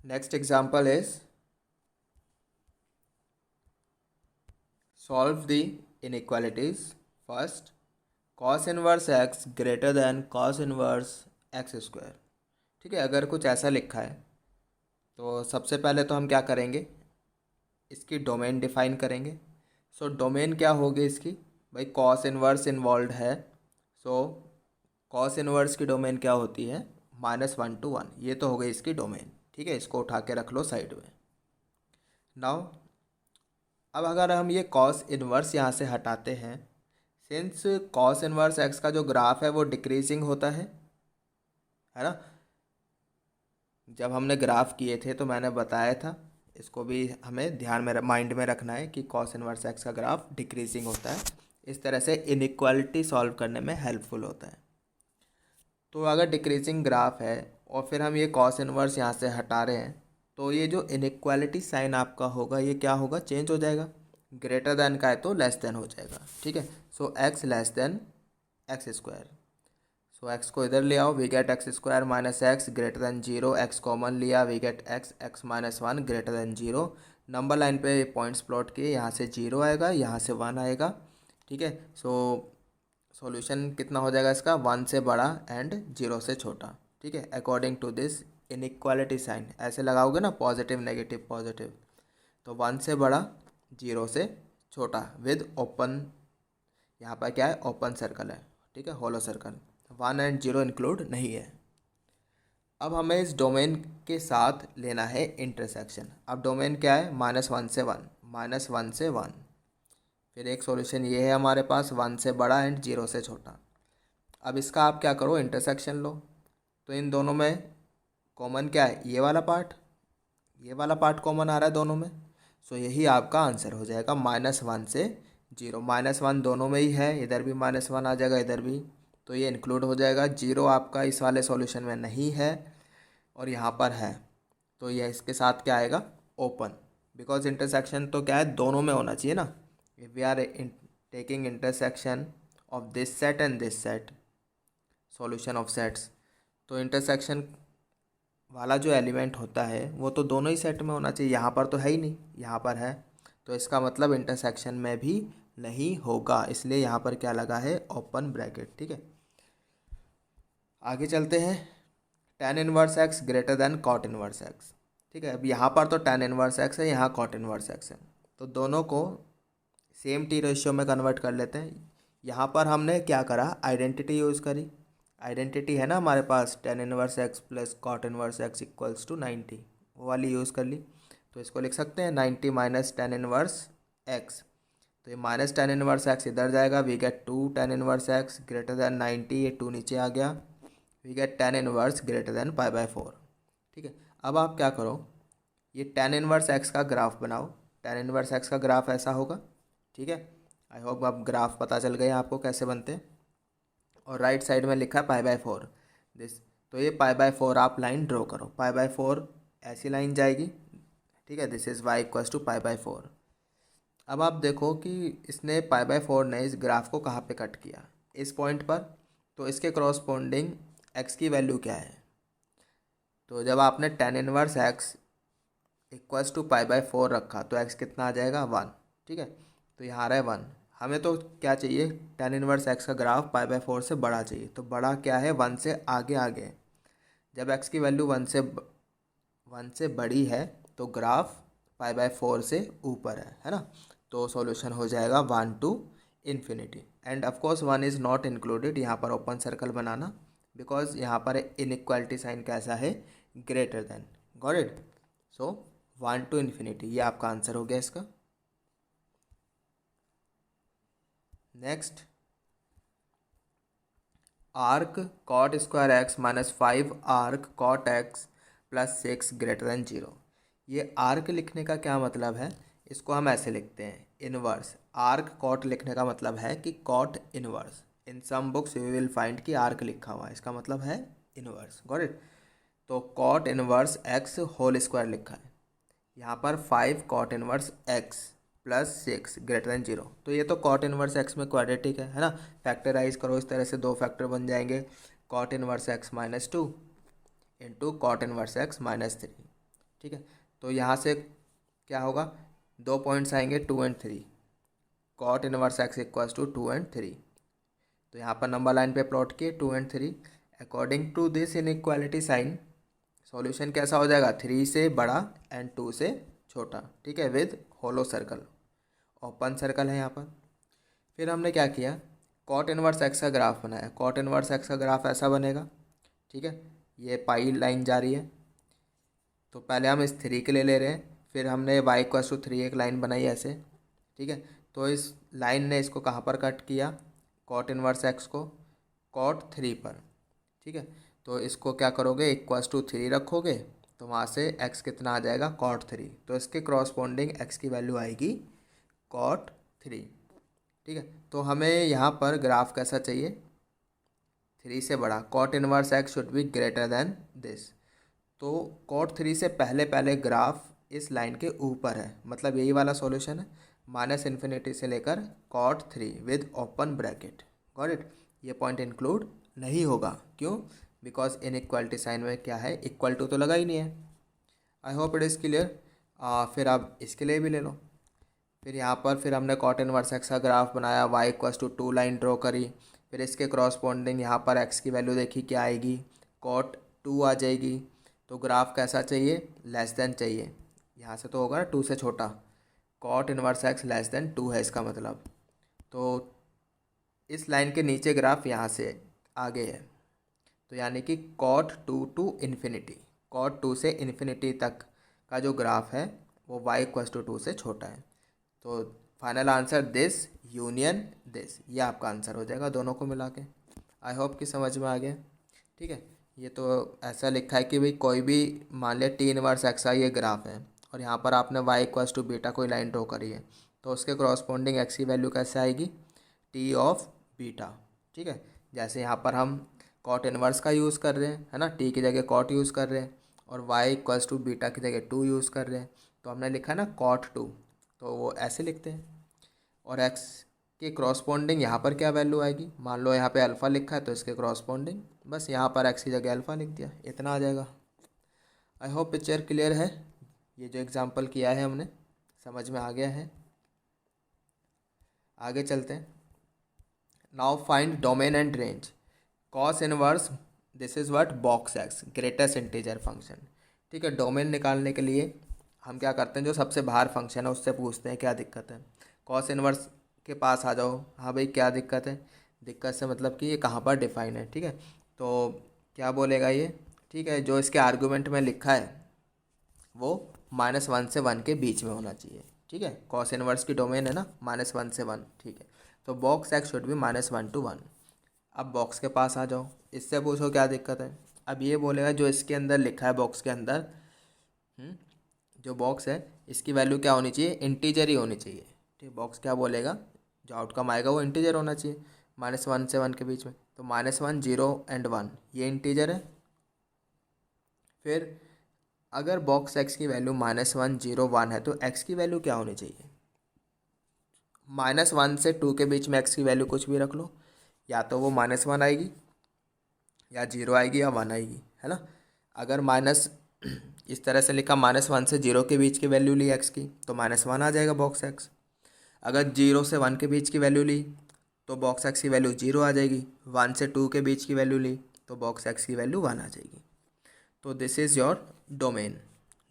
Next example is solve the inequalities. First, cos inverse x greater than cos inverse x square. ठीक है, अगर कुछ ऐसा लिखा है तो सबसे पहले तो हम क्या करेंगे, इसकी डोमेन डिफाइन करेंगे। सो डोमेन क्या होगी इसकी, भाई कॉस इनवर्स इन्वॉल्व है। सो कॉस इनवर्स की डोमेन क्या होती है, -1 to 1। ये तो हो गई इसकी डोमेन। ठीक है, इसको उठा के रख लो साइड में। नाउ अब अगर हम ये कॉस इनवर्स यहाँ से हटाते हैं, सिंस कॉस इनवर्स एक्स का जो ग्राफ है वो डिक्रीजिंग होता है ना। जब हमने ग्राफ किए थे तो मैंने बताया था, इसको भी हमें ध्यान में माइंड में रखना है कि कॉस इनवर्स एक्स का ग्राफ डिक्रीजिंग होता है। इस तरह से इनइक्वालिटी सॉल्व करने में हेल्पफुल होता है। तो अगर डिक्रीजिंग ग्राफ है और फिर हम ये कॉस इनवर्स यहाँ से हटा रहे हैं, तो ये जो इनइक्वालिटी साइन आपका होगा ये क्या होगा, चेंज हो जाएगा। ग्रेटर देन का है तो लेस देन हो जाएगा। ठीक है, so x less than x square. So x को इधर ले आओ, we get x square minus x greater than zero. X common लिया, we get x x minus one greater than zero. Number line पे पॉइंट्स प्लॉट किए, यहाँ से zero आएगा, यहाँ से वन आएगा। ठीक है, सो सॉल्यूशन कितना हो जाएगा इसका, वन से बड़ा एंड जीरो से छोटा। ठीक है, according to this inequality sign ऐसे लगाओगे ना, पॉजिटिव नेगेटिव पॉजिटिव, तो वन से बड़ा जीरो से छोटा विद ओपन, यहाँ पर क्या है, ओपन सर्कल है। ठीक है, hollow circle, one and zero include नहीं है। अब हमें इस डोमेन के साथ लेना है इंटरसेक्शन। अब डोमेन क्या है, -1 से 1, -1 से 1। फिर एक सॉल्यूशन ये है हमारे पास, 1 से बड़ा एंड जीरो से छोटा। अब इसका आप क्या करो, इंटरसेक्शन लो। तो इन दोनों में कॉमन क्या है, ये वाला पार्ट, ये वाला पार्ट कॉमन आ रहा है दोनों में। सो यही आपका आंसर हो जाएगा, -1 से जीरो। -1 दोनों में ही है, इधर भी -1 आ जाएगा, इधर भी, तो ये इंक्लूड हो जाएगा। जीरो आपका इस वाले सॉल्यूशन में नहीं है और यहाँ पर है, तो ये इसके साथ क्या आएगा, ओपन। बिकॉज इंटरसेक्शन तो क्या है, दोनों में होना चाहिए ना। If we are taking intersection of this set and this set, solution of sets, तो इंटरसेक्शन वाला जो एलिमेंट होता है वो तो दोनों ही सेट में होना चाहिए। यहाँ पर तो है ही नहीं, यहाँ पर है, तो इसका मतलब इंटरसेक्शन में भी नहीं होगा, इसलिए यहाँ पर क्या लगा है, ओपन ब्रैकेट। ठीक है, आगे चलते हैं। tan inverse x greater than cot inverse x. ठीक है, अब यहाँ पर तो tan इनवर्स एक्स है, यहाँ कॉट इनवर्स एक्स है, तो दोनों को सेम टी रेशियो में कन्वर्ट कर लेते हैं। यहाँ पर हमने क्या करा, आइडेंटिटी यूज़ करी। आइडेंटिटी है ना हमारे पास, tan inverse x plus cot inverse x equals to 90, वो वाली यूज़ कर ली। तो इसको लिख सकते हैं 90 माइनस tan इनवर्स एक्स। तो ये माइनस tan इनवर्स एक्स इधर जाएगा, we get 2 tan inverse x greater than 90, ये 2 नीचे आ गया, we get tan inverse greater than π/4। ठीक है, अब आप क्या करो, ये tan इनवर्स एक्स का ग्राफ बनाओ। tan इनवर्स एक्स का ग्राफ ऐसा होगा। ठीक है, आई होप अब ग्राफ पता चल गए आपको कैसे बनते हैं। और राइट साइड में लिखा है π/4 दिस, तो ये π/4 आप लाइन ड्रॉ करो। π/4 ऐसी लाइन जाएगी। ठीक है, this is y equals to π/4। अब आप देखो कि इसने π/4 ने इस ग्राफ को कहाँ पे कट किया, इस पॉइंट पर, तो इसके क्रॉसपोंडिंग x की वैल्यू क्या है। तो जब आपने tan inverse x equals to π/4 रखा तो x कितना आ जाएगा, 1। ठीक है, तो यहाँ आ रहा है 1। हमें तो क्या चाहिए, tan इनवर्स x का ग्राफ π/4 से बड़ा चाहिए, तो बड़ा क्या है, 1 से आगे आगे। जब x की वैल्यू 1 से बड़ी है तो ग्राफ π/4 से ऊपर है ना। तो सॉल्यूशन हो जाएगा 1 to infinity and of course 1 is not included. यहाँ पर ओपन सर्कल बनाना, बिकॉज यहाँ पर इनइक्वालिटी साइन कैसा है, greater than. Got it. So 1 to infinity, ये आपका आंसर हो गया इसका। Next, arc cot square x minus 5 arc cot x plus 6 greater than 0। ये आर्क लिखने का क्या मतलब है, इसको हम ऐसे लिखते हैं, इनवर्स। आर्क कॉट लिखने का मतलब है कि cot inverse. In some books you will find कि आर्क लिखा हुआ है, इसका मतलब है इनवर्स। Got it. तो cot inverse x whole square लिखा है, यहाँ पर 5 cot inverse x plus 6 greater than 0। तो ये तो कॉट इनवर्स एक्स में क्वाड्रेटिक है ना। फैक्टराइज करो इस तरह से, दो फैक्टर बन जाएंगे, cot inverse x -2 into cot inverse x -3। ठीक है, तो यहाँ से क्या होगा, 2 पॉइंट्स आएंगे 2 and 3, cot inverse x equals to 2 and 3। तो यहाँ पर नंबर लाइन पे प्लॉट किए 2 and 3। According to this inequality sign solution कैसा हो जाएगा, 3 से बड़ा एंड 2 से छोटा, ठीक है, with hollow circle, open circle है यहाँ पर। फिर हमने क्या किया, कॉट इनवर्स एक्स का ग्राफ बनाया। कॉट इनवर्स एक्स का ग्राफ ऐसा बनेगा, ठीक है, ये पाई लाइन जा रही है। तो पहले हम इस 3 के लिए ले रहे हैं, फिर हमने y इक्वल्स टू 3 एक लाइन बनाई ऐसे, ठीक है। तो इस लाइन ने इसको कहाँ पर कट किया, कॉट इनवर्स एक्स को कॉट 3 पर, ठीक है। तो इसको क्या करोगे, इक्वल्स टू 3 रखोगे, तो वहाँ से x कितना आ जाएगा, कॉट 3। तो इसके क्रॉसपोंडिंग x की वैल्यू आएगी कॉट 3, ठीक है। तो हमें यहाँ पर ग्राफ कैसा चाहिए, 3 से बड़ा, cot inverse x should be greater than this. तो कॉट 3 से पहले पहले ग्राफ इस लाइन के ऊपर है, मतलब यही वाला सॉल्यूशन है, -∞ से लेकर cot 3 with open bracket. Got it. ये पॉइंट इंक्लूड नहीं होगा, क्यों, बिकॉज इनइक्वालिटी साइन में क्या है, इक्वल टू तो लगा ही नहीं है। I hope it is clear. फिर आप इसके लिए भी ले लो। फिर यहाँ पर फिर हमने कॉट इनवर्स एक्स का ग्राफ बनाया, y equals to 2 line draw करी, फिर इसके क्रॉसपोंडिंग यहाँ पर x की वैल्यू देखी क्या आएगी, कॉट 2 आ जाएगी। तो ग्राफ कैसा चाहिए, लेस देन चाहिए, यहाँ से तो होगा ना 2 से छोटा, cot inverse x less than 2 है इसका मतलब। तो इस लाइन के नीचे ग्राफ यहाँ से आगे है, तो यानी कि कॉट 2 टू इन्फिनिटी, कॉट 2 से इन्फिनिटी तक का जो ग्राफ है वो y इक्वल्स टू 2 से छोटा है। तो final answer this union this, ये आपका आंसर हो जाएगा दोनों को मिला के। आई होप कि समझ में आ गया, ठीक है। ये तो ऐसा लिखा है कि भाई कोई भी, मान लिया टी इनवर्स एक्स का ये ग्राफ है और यहाँ पर आपने y इक्वल्स टू बीटा कोई लाइन ड्रॉ करी है, तो उसके क्रॉसपोंडिंग x की वैल्यू कैसे आएगी, टी ऑफ बीटा, ठीक है। जैसे यहाँ पर हम कॉट इनवर्स का यूज़ कर रहे हैं, है ना, टी की जगह कॉट यूज़ कर रहे हैं, और y इक्वल्स टू बीटा की जगह 2 यूज़ कर रहे हैं, तो हमने लिखा है ना कॉट 2, तो वो ऐसे लिखते हैं। और x के क्रॉसपोंडिंग यहाँ पर क्या वैल्यू आएगी, मान लो यहाँ पे अल्फ़ा लिखा है तो इसके क्रॉसपोंडिंग बस यहाँ पर x की जगह अल्फ़ा लिख दिया, इतना आ जाएगा। आई होप पिक्चर क्लियर है, ये जो एग्जांपल किया है हमने समझ में आ गया है। आगे चलते हैं। Now find domain and range cos inverse, this is what, box x greatest integer function, ठीक है। डोमेन निकालने के लिए हम क्या करते हैं, जो सबसे बाहर फंक्शन है उससे पूछते हैं क्या दिक्कत है। कॉस इनवर्स के पास आ जाओ, हाँ भाई क्या दिक्कत है, दिक्कत से मतलब कि ये कहाँ पर डिफाइन है, ठीक है। तो क्या बोलेगा ये, ठीक है, जो इसके आर्गूमेंट में लिखा है वो -1 से 1 के बीच में होना चाहिए, ठीक है। कॉस इनवर्स की डोमेन है ना -1 से 1, ठीक है। तो box x should B -1 to 1। अब बॉक्स के पास आ जाओ, इससे पूछो क्या दिक्कत है। अब ये बोलेगा जो इसके अंदर लिखा है बॉक्स के अंदर, जो बॉक्स है इसकी वैल्यू क्या होनी चाहिए, इंटीजर ही होनी चाहिए, ठीक। बॉक्स क्या बोलेगा, जो आउटकम आएगा वो इंटीजर होना चाहिए, -1 से 1 के बीच में। तो -1 0 एंड 1 ये इंटीजर है। फिर अगर बॉक्स एक्स की वैल्यू -1 0 1 है तो एक्स की वैल्यू क्या होनी चाहिए, -1 से 2 के बीच में एक्स की वैल्यू कुछ भी रख लो, या तो वो -1 आएगी या 0 आएगी या 1 आएगी, है ना। अगर माइनस इस तरह से लिखा, -1 से 0 के बीच की वैल्यू ली एक्स की तो -1 आ जाएगा बॉक्स एक्स। अगर 0 से 1 के बीच की वैल्यू ली तो बॉक्स एक्स की वैल्यू 0 आ जाएगी। 1 से 2 के बीच की वैल्यू ली तो बॉक्स एक्स की वैल्यू 1 आ जाएगी। तो this is your domain.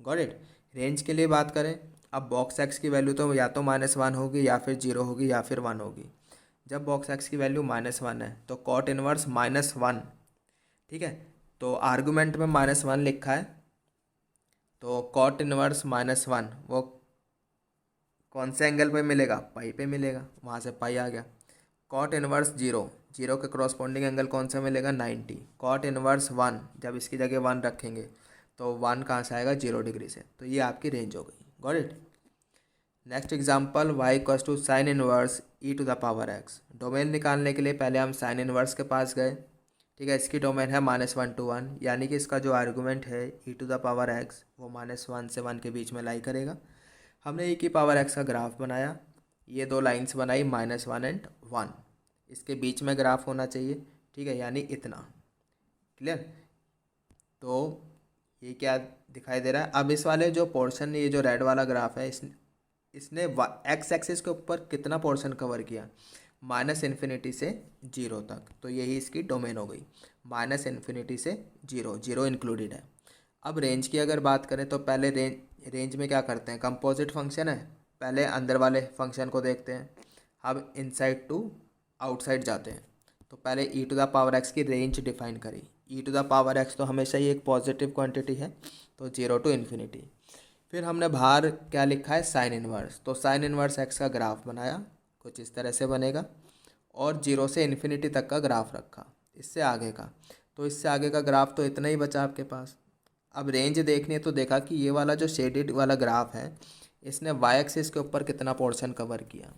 Got it. Range के लिए बात करें, अब बॉक्स एक्स की वैल्यू तो या तो -1 होगी या फिर 0 होगी या फिर 1 होगी। जब बॉक्स एक्स की वैल्यू -1 है तो कॉट इनवर्स -1, ठीक है। तो आर्गूमेंट में -1 लिखा है, तो कॉट इनवर्स -1 वो कौन से एंगल पे मिलेगा, पाई पे मिलेगा, वहाँ से पाई आ गया। कॉट इनवर्स 0, 0 के करॉस्पोंडिंग एंगल कौन सा मिलेगा, 90। कॉट इनवर्स 1, जब इसकी जगह 1 रखेंगे तो 1 कहाँ से आएगा, 0 डिग्री से। तो ये आपकी रेंज हो गई। Got it. Next example, y equals to sine inverse e⁻x। Domain निकालने के लिए पहले हम साइन इनवर्स के पास गए, ठीक है। इसकी डोमेन है -1 to 1, यानी कि इसका जो आर्गूमेंट है e⁻x वो -1 से 1 के बीच में लाई करेगा। हमने e⁻x का ग्राफ बनाया, ये दो लाइंस बनाई -1 एंड 1, इसके बीच में ग्राफ होना चाहिए, ठीक है, यानी इतना। क्लियर। तो ये क्या दिखाई दे रहा है? अब इस वाले जो पोर्शन, ये जो रेड वाला ग्राफ है, इसने एक्स एक्सिस के ऊपर कितना पोर्शन कवर किया? माइनस इन्फिनिटी से जीरो तक। तो यही इसकी डोमेन हो गई, माइनस इन्फिनिटी से जीरो, जीरो इंक्लूडेड है। अब रेंज की अगर बात करें तो पहले रेंज में क्या करते हैं? कंपोजिट फंक्शन है, पहले अंदर वाले फंक्शन को देखते हैं। अब इनसाइड टू आउटसाइड जाते हैं। तो पहले ई टू द पावर एक्स की रेंज डिफाइन करी। ई टू द पावर एक्स तो हमेशा ही एक पॉजिटिव क्वांटिटी है, तो जीरो टू इन्फिनिटी। फिर हमने बाहर क्या लिखा है? Sine inverse. तो साइन इनवर्स एक्स का ग्राफ बनाया, कुछ इस तरह से बनेगा, और जीरो से इन्फिनिटी तक का ग्राफ रखा। इससे आगे का, तो इससे आगे का ग्राफ तो इतना ही बचा आपके पास। अब रेंज देखनी है तो देखा कि ये वाला जो शेडेड वाला ग्राफ है, इसने वाई एक्सिस के ऊपर कितना पोर्शन कवर किया?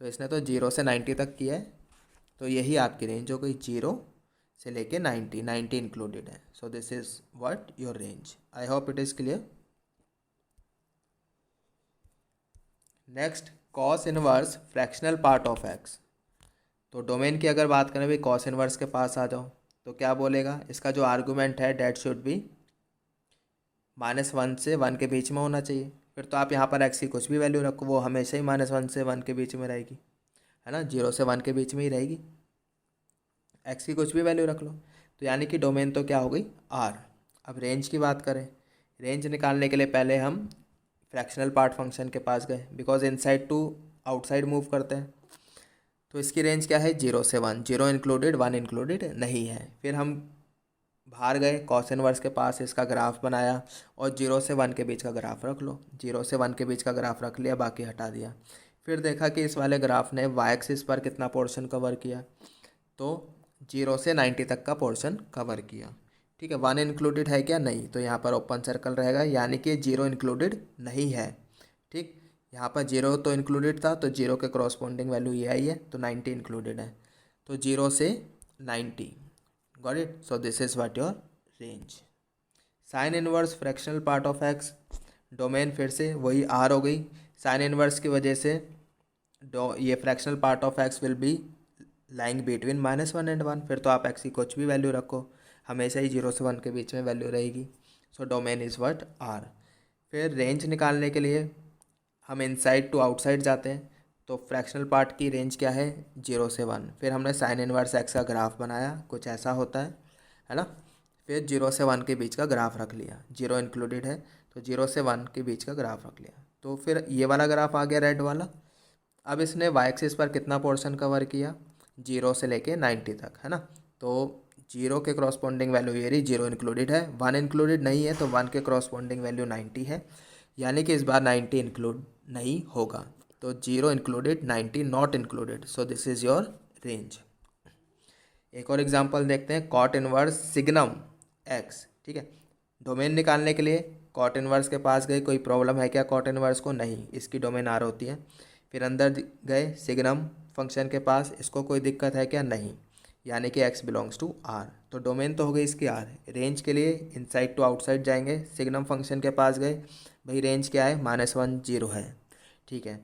तो इसने तो जीरो से 90 तक किया है। तो यही आपकी रेंज हो गई, जीरो से लेके 90, 90 इंक्लूडेड है। So this is what your range. I hope it is clear. Next, cos inverse fractional part of x. तो डोमेन की अगर बात करें भाई, कॉस इनवर्स के पास आ जाओ तो क्या बोलेगा? इसका जो आर्गूमेंट है डेट शुड बी -1 से 1 के बीच में होना चाहिए। फिर तो आप यहाँ पर एक्स की कुछ भी वैल्यू रखो, वो हमेशा ही -1 से 1 के बीच में रहेगी, है ना, 0 से 1 के बीच में ही रहेगी। एक्स की कुछ भी वैल्यू रख लो। तो यानी कि डोमेन तो क्या हो गई? आर। अब रेंज की बात करें, रेंज निकालने के लिए पहले हम फ्रैक्शनल पार्ट फंक्शन के पास गए, because inside to outside move करते हैं। तो इसकी रेंज क्या है? 0 से 1, 0 इंक्लूडेड 1 इंक्लूडेड नहीं है। फिर हम बाहर गए, कॉस इनवर्स के पास इसका ग्राफ बनाया, और 0 से 1 के बीच का ग्राफ रख लो। 0 से 1 के बीच का ग्राफ रख लिया, बाकी हटा दिया। फिर देखा कि इस वाले ग्राफ ने वाई एक्सिस पर कितना पोर्शन कवर किया? तो 0 से 90 तक का पोर्शन कवर किया। ठीक है, 1 इंक्लूडेड है क्या? नहीं। तो यहाँ पर ओपन सर्कल रहेगा, यानी कि 0 इंक्लूडेड नहीं है। ठीक, यहाँ पर 0 तो इंक्लूडेड था, तो 0 के क्रॉसपोंडिंग वैल्यू ये आई है, तो 90 इंक्लूडेड है। तो 0 से 90, got it. So this is what your range. Sine inverse fractional part of x, domain फिर से वही आर हो गई। साइन इनवर्स की वजह से ये fractional part of x will be lying between -1 and 1। फिर तो आप एक्स की कुछ भी वैल्यू रखो, हमेशा ही 0 से 1 के बीच में वैल्यू रहेगी। So domain is what? R. फिर रेंज निकालने के लिए हम इनसाइड टू आउटसाइड जाते हैं। तो फ्रैक्शनल पार्ट की रेंज क्या है? 0 से 1। फिर हमने साइन इनवर्स एक्स का ग्राफ बनाया, कुछ ऐसा होता है ना। फिर 0 से 1 के बीच का ग्राफ रख लिया, 0 इंक्लूडेड है, तो 0 से 1 के बीच का ग्राफ रख लिया। तो फिर ये वाला ग्राफ आ गया रेड वाला। अब इसने वाई एक्सिस पर कितना पोर्शन कवर किया? 0 से लेके 90 तक, है ना। तो 0 के क्रॉसपोंडिंग वैल्यू ये रही, 0 इंक्लूडेड है, 1 इंक्लूडेड नहीं है, तो 1 के क्रॉसपोंडिंग वैल्यू 90 है, यानी कि इस बार 90 इंक्लूड नहीं होगा। तो 0 included, 90 not included. So this is your range. एक और एग्जांपल देखते हैं, कॉट इनवर्स सिग्नम एक्स। ठीक है, डोमेन निकालने के लिए कॉट इनवर्स के पास गए, कोई प्रॉब्लम है क्या कॉट इनवर्स को? नहीं, इसकी डोमेन आर होती है। फिर अंदर गए सिग्नम फंक्शन के पास, इसको कोई दिक्कत है क्या? नहीं, यानी कि x बिलोंग्स टू r। तो डोमेन तो हो गई इसकी r। रेंज के लिए इनसाइड टू आउटसाइड जाएंगे, सिग्नम फंक्शन के पास गए, भाई रेंज क्या है? -1 0 है। ठीक है,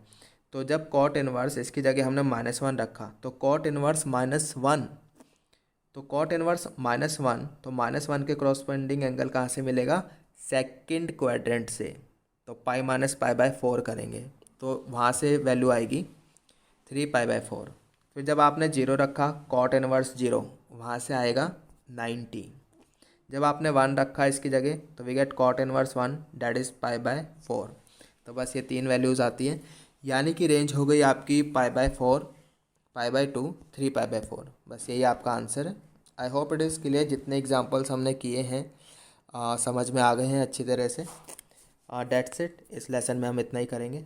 तो जब कॉट इनवर्स, इसकी जगह हमने -1 रखा, तो कॉट इनवर्स -1, तो कॉट इनवर्स -1, तो -1 के क्रॉसपेंडिंग एंगल कहाँ से मिलेगा? सेकंड क्वाड्रेंट से। तो π-π/4 करेंगे, तो वहाँ से वैल्यू आएगी 3π/4। फिर जब आपने 0 रखा, कॉट इनवर्स 0, वहाँ से आएगा 90। जब आपने 1 रखा इसकी जगह, तो we get cot inverse 1, that is π/4। तो बस ये 3 वैल्यूज़ आती हैं, यानी कि रेंज हो गई आपकी π/4, π/2, 3π/4। बस यही आपका आंसर है। I hope it is clear. जितने एग्जांपल्स हमने किए हैं समझ में आ गए हैं अच्छी तरह से। डेट्स इट, इस लेसन में हम इतना ही करेंगे।